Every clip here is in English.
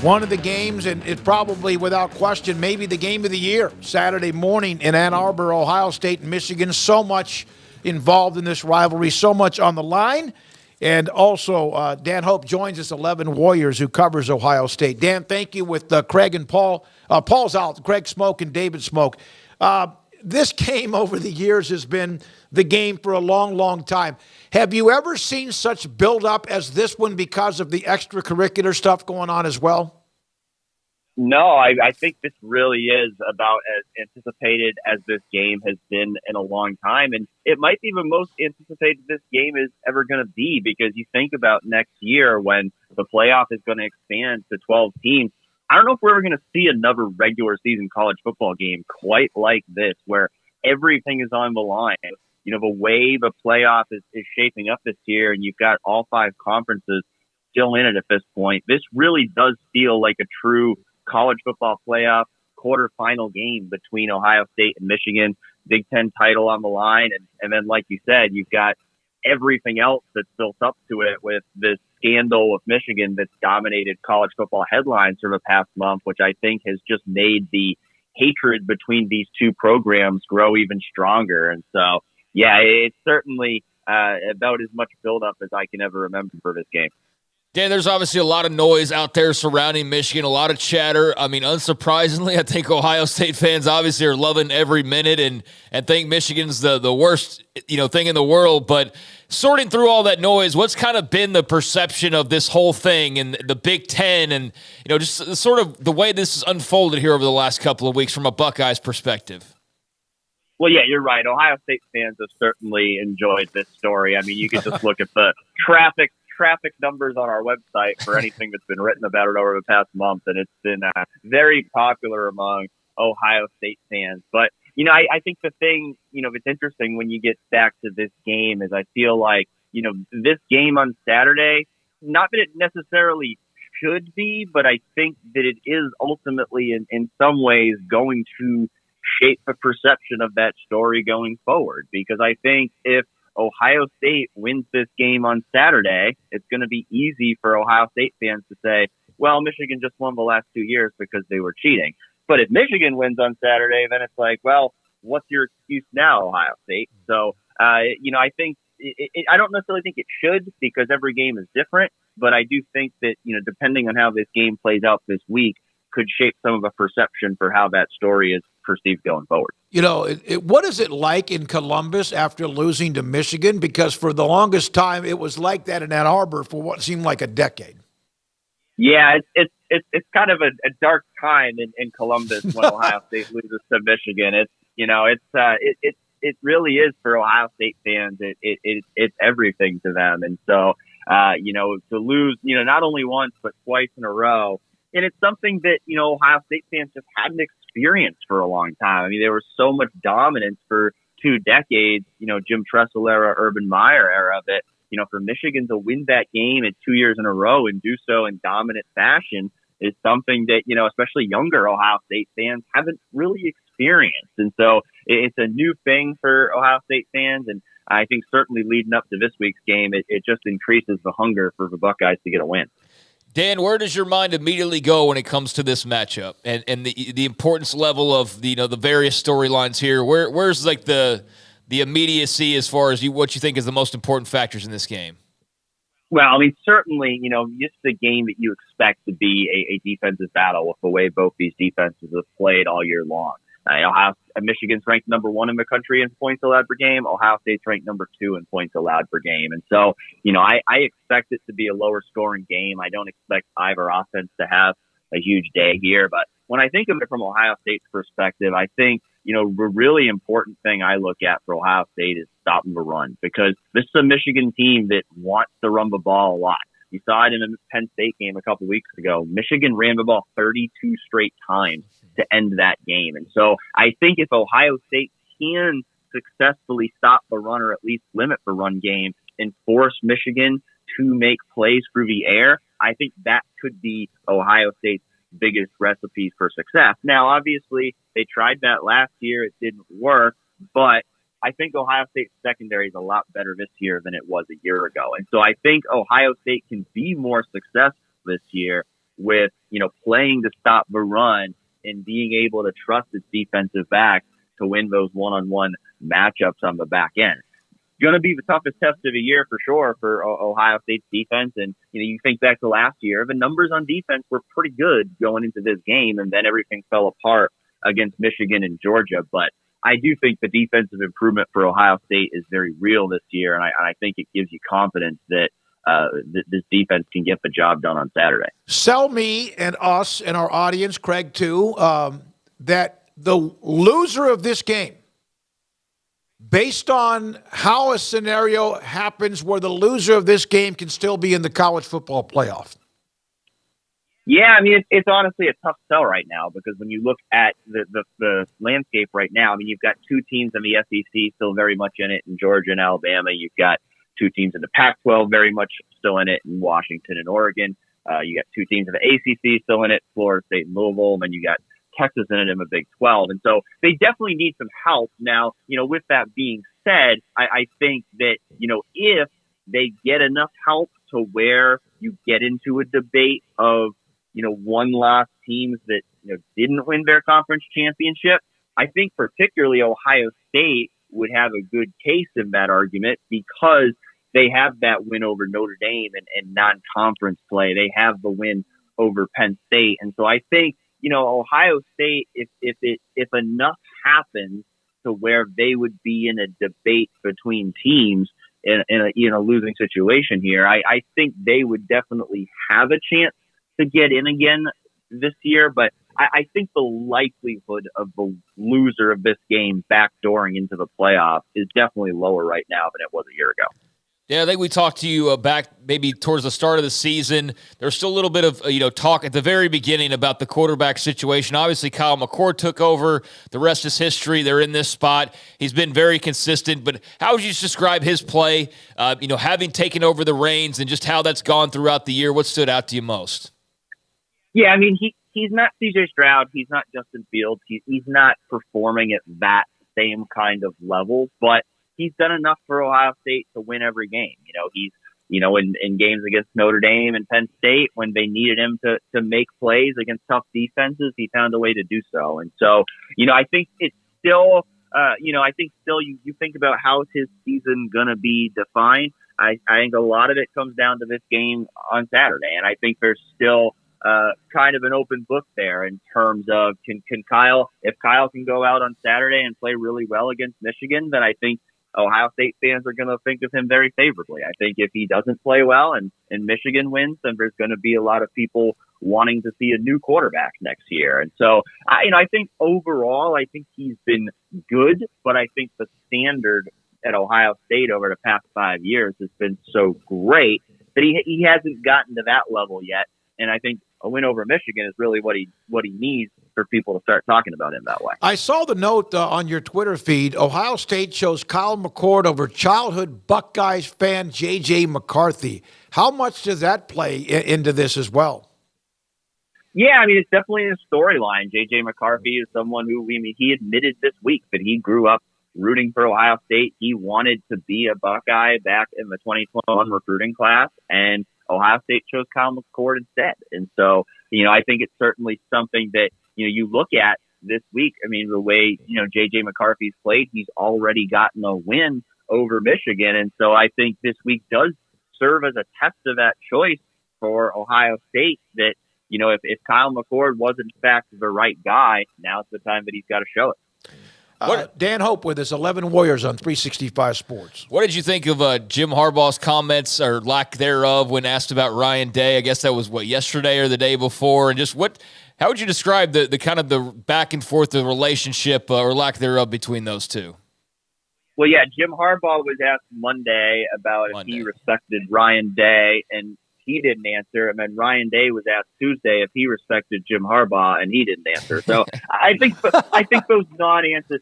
One of the games, and it's probably without question, maybe the game of the year, Saturday morning in Ann Arbor, Ohio State and Michigan. So much involved in this rivalry, so much on the line. And also, Dan Hope joins us, 11 Warriors, who covers Ohio State. Dan, thank you with Craig and Paul. Paul's out, Craig Smoke and David Smoke. This game over the years has been the game for a long, long time. Have you ever seen such build-up as this one because of the extracurricular stuff going on as well? No, I think this really is about as anticipated as this game has been in a long time. And it might be the most anticipated this game is ever going to be, because you think about next year when the playoff is going to expand to 12 teams. I don't know if we're ever going to see another regular season college football game quite like this, where everything is on the line. You know, the way the playoff is shaping up this year, and you've got all 5 conferences still in it at this point. This really does feel like a true college football playoff quarterfinal game between Ohio State and Michigan, Big Ten title on the line. And then, like you said, you've got everything else that's built up to it with this scandal of Michigan that's dominated college football headlines for the past month, which I think has just made the hatred between these two programs grow even stronger. And so, yeah, it's certainly about as much buildup as I can ever remember for this game. Dan, there's obviously a lot of noise out there surrounding Michigan, a lot of chatter. I mean, unsurprisingly, I think Ohio State fans obviously are loving every minute and think Michigan's the worst, thing in the world. But sorting through all that noise, what's kind of been the perception of this whole thing and the Big Ten and, just sort of the way this has unfolded here over the last couple of weeks from a Buckeyes perspective? Well, yeah, you're right. Ohio State fans have certainly enjoyed this story. I mean, you can just look at the traffic numbers on our website for anything that's been written about it over the past month, and it's been very popular among Ohio State fans. But, I think the thing, that's interesting when you get back to this game is I feel like, this game on Saturday, not that it necessarily should be, but I think that it is ultimately in some ways going to shape the perception of that story going forward. Because I think if Ohio State wins this game on Saturday, it's going to be easy for Ohio State fans to say, well, Michigan just won the last 2 years because they were cheating. But if Michigan wins on Saturday, then it's like, well, what's your excuse now, Ohio State? So, I think I don't necessarily think it should, because every game is different. But I do think that, depending on how this game plays out this week, could shape some of the perception for how that story is perceived going forward. What is it like in Columbus after losing to Michigan? Because for the longest time, it was like that in Ann Arbor for what seemed like a decade. Yeah, it's kind of a dark time in Columbus when Ohio State loses to Michigan. It really is for Ohio State fans. It's everything to them, and so to lose not only once but twice in a row. And it's something that, Ohio State fans just hadn't experienced for a long time. I mean, there was so much dominance for 2 decades, Jim Tressel era, Urban Meyer era, that, for Michigan to win that game in 2 years in a row and do so in dominant fashion is something that, especially younger Ohio State fans haven't really experienced. And so it's a new thing for Ohio State fans. And I think certainly leading up to this week's game, it just increases the hunger for the Buckeyes to get a win. Dan, where does your mind immediately go when it comes to this matchup and the importance level of the various storylines here? Where's like the immediacy as far as what you think is the most important factors in this game? Well, I mean, certainly, just the game that you expect to be a defensive battle with the way both these defenses have played all year long. Michigan's ranked number 1 in the country in points allowed per game. Ohio State's ranked number 2 in points allowed per game. And so, I expect it to be a lower scoring game. I don't expect either offense to have a huge day here. But when I think of it from Ohio State's perspective, I think, the really important thing I look at for Ohio State is stopping the run, because this is a Michigan team that wants to run the ball a lot. You saw it in the Penn State game a couple weeks ago. Michigan ran the ball 32 straight times to end that game. And so I think if Ohio State can successfully stop the run, or at least limit the run game, and force Michigan to make plays through the air, I think that could be Ohio State's biggest recipes for success. Now, obviously, they tried that last year. It didn't work, but I think Ohio State's secondary is a lot better this year than it was a year ago. And so I think Ohio State can be more successful this year with, playing to stop the run and being able to trust its defensive back to win those one-on-one matchups on the back end. Going to be the toughest test of the year for sure for Ohio State's defense. And, you think back to last year, the numbers on defense were pretty good going into this game, and then everything fell apart against Michigan and Georgia. But I do think the defensive improvement for Ohio State is very real this year, and I think it gives you confidence that this defense can get the job done on Saturday. Sell me and us and our audience, Craig, too, that the loser of this game, based on how a scenario happens where the loser of this game can still be in the college football playoff. Yeah, I mean, it's honestly a tough sell right now because when you look at the landscape right now, I mean, you've got two teams in the SEC still very much in it in Georgia and Alabama. You've got two teams in the Pac-12 very much still in it in Washington and Oregon. You got two teams in the ACC still in it, Florida State and Louisville, and then you got Texas in it in the Big 12. And so they definitely need some help. Now, with that being said, I think that, if they get enough help to where you get into a debate of, one-loss teams that, didn't win their conference championship, I think particularly Ohio State would have a good case in that argument because they have that win over Notre Dame and non-conference play. They have the win over Penn State. And so I think, Ohio State, if enough happens to where they would be in a debate between teams in a losing situation here, I think they would definitely have a chance to get in again this year. But I think the likelihood of the loser of this game backdooring into the playoffs is definitely lower right now than it was a year ago. Yeah, I think we talked to you back maybe towards the start of the season. There's still a little bit of talk at the very beginning about the quarterback situation. Obviously, Kyle McCord took over. The rest is history. They're in this spot. He's been very consistent. But how would you describe his play, having taken over the reins and just how that's gone throughout the year? What stood out to you most? Yeah, I mean, he's not C.J. Stroud. He's not Justin Fields. He's not performing at that same kind of level, but he's done enough for Ohio State to win every game. He's, in games against Notre Dame and Penn State, when they needed him to make plays against tough defenses, he found a way to do so. And so, I think it's still, you think about how's his season going to be defined. I think a lot of it comes down to this game on Saturday. And I think there's still kind of an open book there in terms of can Kyle, if Kyle can go out on Saturday and play really well against Michigan, then I think Ohio State fans are going to think of him very favorably. I think if he doesn't play well and Michigan wins, then there's going to be a lot of people wanting to see a new quarterback next year. And so, I think overall, I think he's been good, but I think the standard at Ohio State over the past 5 years has been so great that he hasn't gotten to that level yet. And I think a win over Michigan is really what he needs for people to start talking about him that way. I saw the note on your Twitter feed. Ohio State chose Kyle McCord over childhood Buckeyes fan J.J. McCarthy. How much does that play into this as well? Yeah, I mean, it's definitely a storyline. J.J. McCarthy is someone who, he admitted this week that he grew up rooting for Ohio State. He wanted to be a Buckeye back in the 2021 recruiting class, and Ohio State chose Kyle McCord instead. And so, I think it's certainly something that, you look at this week. I mean, the way, J.J. McCarthy's played, he's already gotten a win over Michigan. And so I think this week does serve as a test of that choice for Ohio State that, if Kyle McCord was in fact the right guy, now's the time that he's got to show it. Dan Hope with us, 11 Warriors on 365 Sports. What did you think of Jim Harbaugh's comments or lack thereof when asked about Ryan Day? I guess that was yesterday or the day before, and just how would you describe the kind of the back and forth, the relationship or lack thereof between those two? Well, yeah, Jim Harbaugh was asked Monday about if he respected Ryan Day, and he didn't answer. And then Ryan Day was asked Tuesday if he respected Jim Harbaugh, and he didn't answer. So I think those non-answers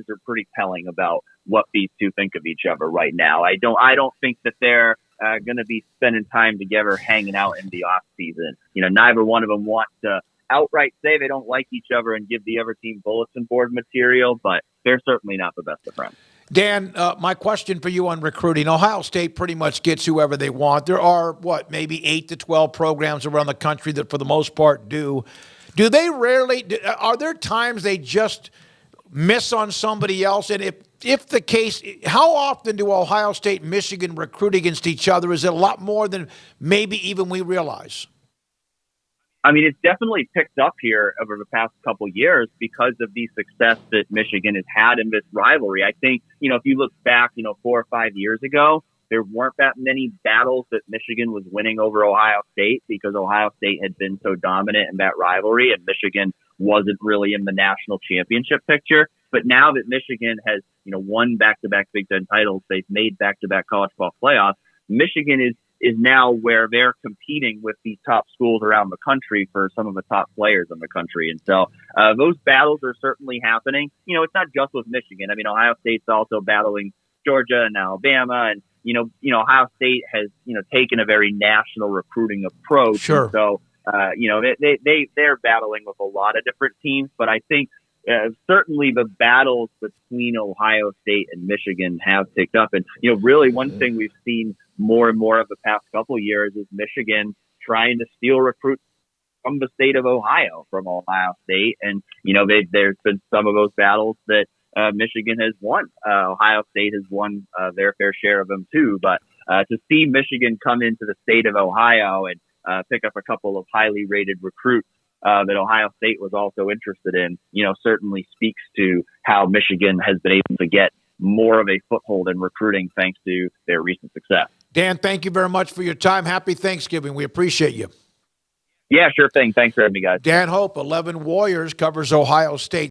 are pretty telling about what these two think of each other right now. I don't think that they're going to be spending time together hanging out in the off season. Neither one of them wants to outright say they don't like each other and give the other team bulletin board material, but they're certainly not the best of friends. Dan, my question for you on recruiting. Ohio State pretty much gets whoever they want. There are, maybe 8 to 12 programs around the country that for the most part do. Do they rarely – are there times they just miss on somebody else? And if the case, how often do Ohio State and Michigan recruit against each other? Is it a lot more than maybe even we realize? I mean, it's definitely picked up here over the past couple of years because of the success that Michigan has had in this rivalry. I think, if you look back, 4 or 5 years ago, there weren't that many battles that Michigan was winning over Ohio State because Ohio State had been so dominant in that rivalry and Michigan wasn't really in the national championship picture. But now that Michigan has, won back-to-back Big Ten titles, they've made back-to-back college football playoffs, Michigan is now where they're competing with the top schools around the country for some of the top players in the country. And so those battles are certainly happening. It's not just with Michigan. I mean, Ohio State's also battling Georgia and Alabama. And, Ohio State has, taken a very national recruiting approach. Sure. And so, they're battling with a lot of different teams. But I think certainly the battles between Ohio State and Michigan have picked up. And, really one thing we've seen more and more of the past couple of years is Michigan trying to steal recruits from the state of Ohio, from Ohio State. And, there's been some of those battles that Michigan has won. Ohio State has won their fair share of them too. But to see Michigan come into the state of Ohio and pick up a couple of highly rated recruits that Ohio State was also interested in, certainly speaks to how Michigan has been able to get more of a foothold in recruiting thanks to their recent success. Dan, thank you very much for your time. Happy Thanksgiving. We appreciate you. Yeah, sure thing. Thanks for having me, guys. Dan Hope, 11 Warriors, covers Ohio State.